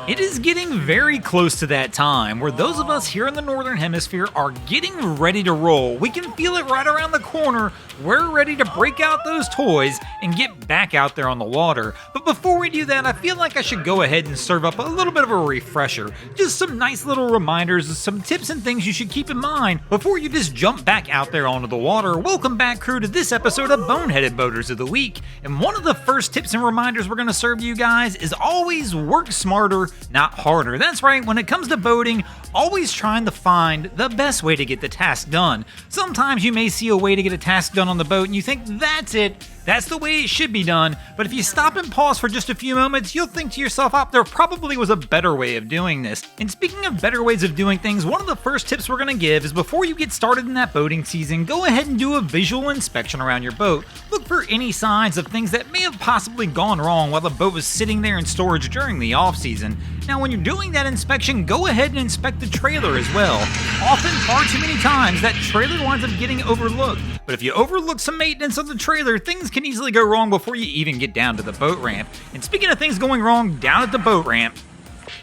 It is getting very close to that time where those of us here in the Northern Hemisphere are getting ready to roll. We can feel it right around the corner. We're ready to break out those toys and get back out there on the water. But before we do that, I feel like I should go ahead and serve up a little bit of a refresher. Just some nice little reminders, some tips and things you should keep in mind before you just jump back out there onto the water. Welcome back, crew, to this episode of Boneheaded Boaters of the Week. And one of the first tips and reminders we're going to serve you guys is always work smarter, not harder. That's right, when it comes to boating, always trying to find the best way to get the task done. Sometimes you may see a way to get a task done on the boat and you think that's it. That's the way it should be done, but if you stop and pause for just a few moments, you'll think to yourself, there probably was a better way of doing this. And speaking of better ways of doing things, one of the first tips we're going to give is before you get started in that boating season, go ahead and do a visual inspection around your boat. Look for any signs of things that may have possibly gone wrong while the boat was sitting there in storage during the off-season. Now, when you're doing that inspection, go ahead and inspect the trailer as well. Often, far too many times, that trailer winds up getting overlooked. But if you overlook some maintenance on the trailer, things can easily go wrong before you even get down to the boat ramp. And speaking of things going wrong down at the boat ramp,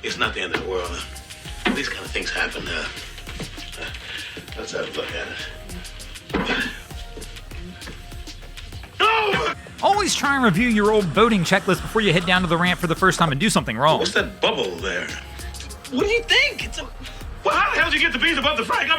it's not the end of the world. These kind of things happen. Let's have a look at it. No! Always try and review your old boating checklist before you head down to the ramp for the first time and do something wrong. What's that bubble there? What do you think? Well, how the hell did you get the bees above the frag?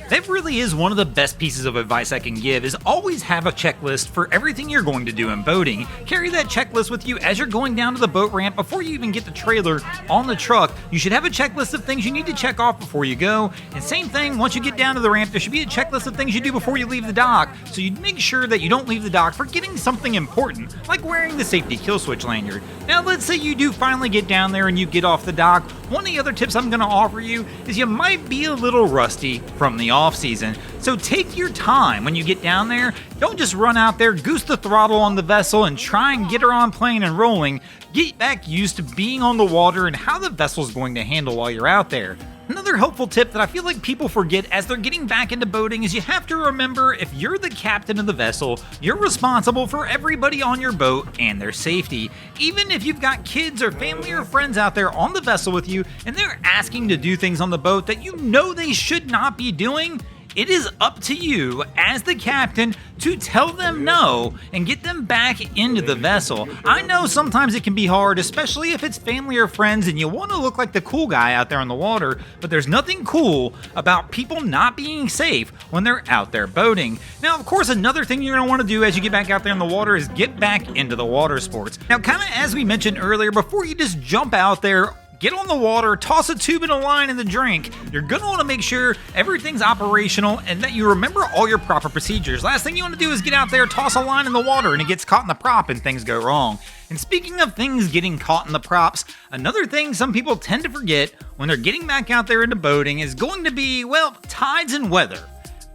That really is one of the best pieces of advice I can give, is always have a checklist for everything you're going to do in boating. Carry that checklist with you as you're going down to the boat ramp. Before you even get the trailer on the truck, you should have a checklist of things you need to check off before you go. And same thing, once you get down to the ramp, there should be a checklist of things you do before you leave the dock, so you make sure that you don't leave the dock forgetting something important, like wearing the safety kill switch lanyard. Now, let's say you do finally get down there and you get off the dock. One of the other tips I'm going to offer you is you might be a little rusty from the off season, so take your time when you get down there. Don't just run out there, goose the throttle on the vessel and try and get her on plane and rolling. Get back used to being on the water and how the vessel's going to handle while you're out there. Another helpful tip that I feel like people forget as they're getting back into boating is you have to remember, if you're the captain of the vessel, you're responsible for everybody on your boat and their safety. Even if you've got kids or family or friends out there on the vessel with you and they're asking to do things on the boat that you know they should not be doing, it is up to you as the captain to tell them no and get them back into the vessel. I know sometimes it can be hard, especially if it's family or friends and you want to look like the cool guy out there on the water, but there's nothing cool about people not being safe when they're out there boating. Now, of course, another thing you're going to want to do as you get back out there in the water is get back into the water sports. Now, kind of as we mentioned earlier, before you just jump out there, get on the water, toss a tube and a line in the drink, you're going to want to make sure everything's operational and that you remember all your proper procedures. Last thing you want to do is get out there, toss a line in the water, and it gets caught in the prop and things go wrong. And speaking of things getting caught in the props, another thing some people tend to forget when they're getting back out there into boating is going to be, tides and weather.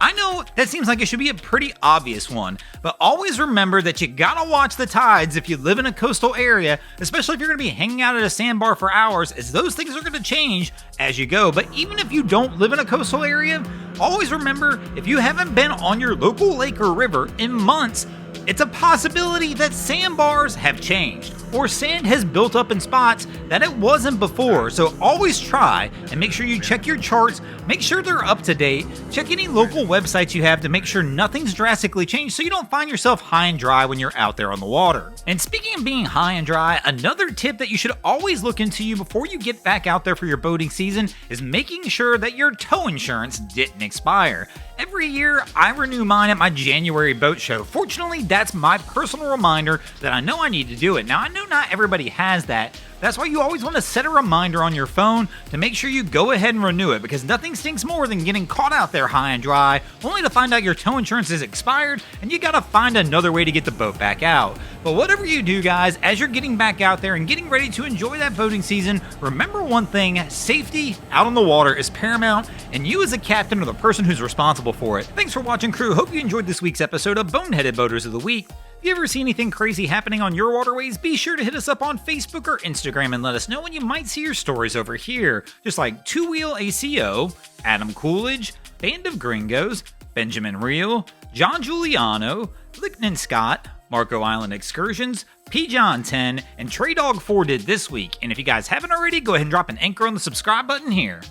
I know that seems like it should be a pretty obvious one, but always remember that you gotta watch the tides if you live in a coastal area, especially if you're gonna be hanging out at a sandbar for hours, as those things are gonna change as you go. But even if you don't live in a coastal area, always remember, if you haven't been on your local lake or river in months, it's a possibility that sandbars have changed or sand has built up in spots that it wasn't before. So always try and make sure you check your charts, make sure they're up to date, check any local websites you have to make sure nothing's drastically changed so you don't find yourself high and dry when you're out there on the water. And speaking of being high and dry, another tip that you should always look into before you get back out there for your boating season is making sure that your tow insurance didn't expire. Every year, I renew mine at my January boat show. Fortunately, that's my personal reminder that I know I need to do it. Now, I know not everybody has that. That's why you always want to set a reminder on your phone to make sure you go ahead and renew it, because nothing stinks more than getting caught out there high and dry, only to find out your tow insurance is expired and you gotta find another way to get the boat back out. But whatever you do, guys, as you're getting back out there and getting ready to enjoy that boating season, remember one thing: safety out on the water is paramount, and you as a captain are the person who's responsible for it. Thanks for watching, crew. Hope you enjoyed this week's episode of Boneheaded Boaters of the Week. If you ever see anything crazy happening on your waterways, be sure to hit us up on Facebook or Instagram and let us know, when you might see your stories over here. Just like Two Wheel ACO, Adam Coolidge, Band of Gringos, Benjamin Reel, John Giuliano, Licknan Scott, Marco Island Excursions, PJohn10, and Trey Dog 4 did this week. And if you guys haven't already, go ahead and drop an anchor on the subscribe button here.